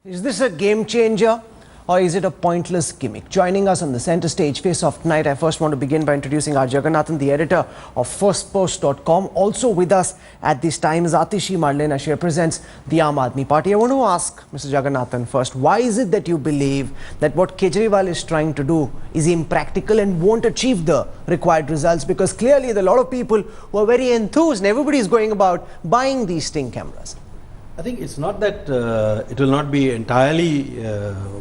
Is this a game changer or is it a pointless gimmick? Joining us on the centre stage face-off tonight, I first want to begin by introducing R. Jagannathan, the editor of firstpost.com. Also with us at this time is Atishi Marlena. She represents the Aam Aadmi Party. I want to ask Mr. Jagannathan first, why is it that you believe that what Kejriwal is trying to do is impractical and won't achieve the required results? Because clearly there are a lot of people who are very enthused and everybody is going about buying these Sting cameras. I think it's not that it will not be entirely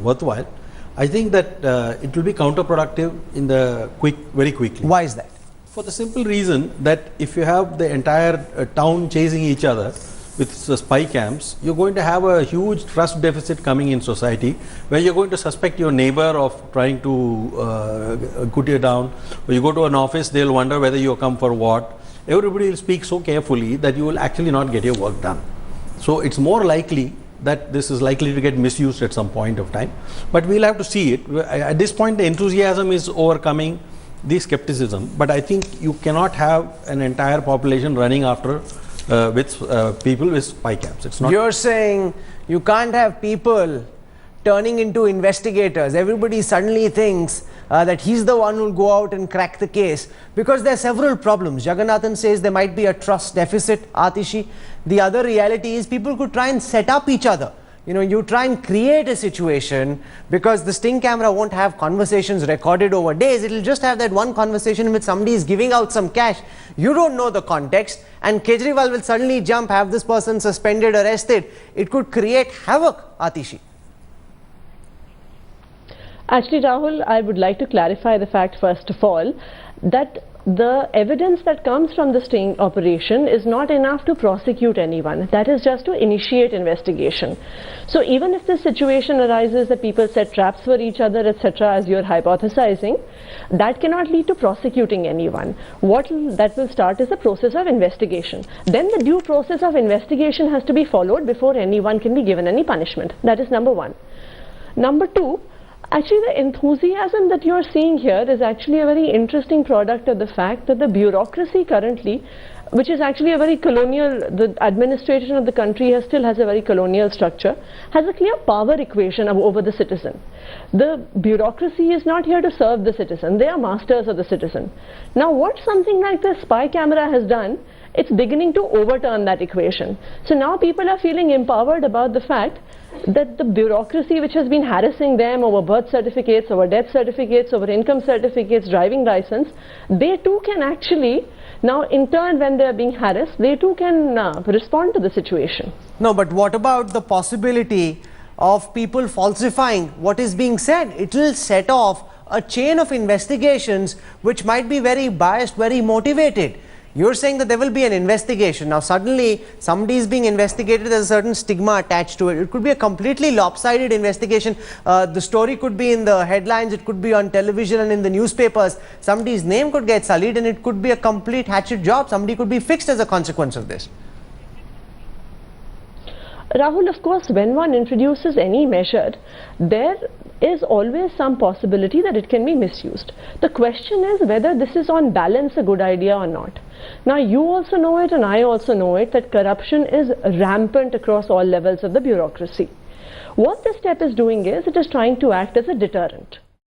worthwhile. I think that it will be counterproductive in the very quickly. Why is that? For the simple reason that if you have the entire town chasing each other with spy cams, you're going to have a huge trust deficit coming in society, where you're going to suspect your neighbor of trying to put you down. Or you go to an office, they'll wonder whether you come for what. Everybody will speak so carefully that you will actually not get your work done. So it's more likely that this is likely to get misused at some point of time, but we'll have to see it. At this point, the enthusiasm is overcoming the skepticism, but I think you cannot have an entire population running after people with spy cams. It's not. You're saying you can't have people turning into investigators. Everybody suddenly thinks that he's the one who will go out and crack the case, because there are several problems. Jagannathan says there might be a trust deficit, Atishi. The other reality is people could try and set up each other. You know, you try and create a situation, because the Sting camera won't have conversations recorded over days. It'll just have that one conversation in which somebody is giving out some cash. You don't know the context, and Kejriwal will suddenly jump, have this person suspended, arrested. It could create havoc, Atishi. Actually, Rahul, I would like to clarify the fact, first of all, that the evidence that comes from the Sting operation is not enough to prosecute anyone. That is just to initiate investigation. So even if the situation arises that people set traps for each other, etc., as you're hypothesizing, that cannot lead to prosecuting anyone. That will start is the process of investigation. Then the due process of investigation has to be followed before anyone can be given any punishment. That is number one. Number two, actually, the enthusiasm that you're seeing here is actually a very interesting product of the fact that the bureaucracy currently, which is actually a very colonial, the administration of the country still has a very colonial structure, has a clear power equation over the citizen. The bureaucracy is not here to serve the citizen. They are masters of the citizen. Now, what something like this spy camera has done, it's beginning to overturn that equation. So now people are feeling empowered about the fact that the bureaucracy which has been harassing them over birth certificates, over death certificates, over income certificates, driving license, they too can actually, now in turn when they are being harassed, they too can respond to the situation. No, but what about the possibility of people falsifying what is being said? It will set off a chain of investigations which might be very biased, very motivated. You're saying that there will be an investigation. Now suddenly somebody is being investigated, there's a certain stigma attached to it. It could be a completely lopsided investigation. The story could be in the headlines, it could be on television and in the newspapers. Somebody's name could get sullied and it could be a complete hatchet job. Somebody could be fixed as a consequence of this. Rahul, of course, when one introduces any measure, there is always some possibility that it can be misused. The question is whether this is on balance a good idea or not. Now, you also know it and I also know it that corruption is rampant across all levels of the bureaucracy. What this step is doing is it is trying to act as a deterrent.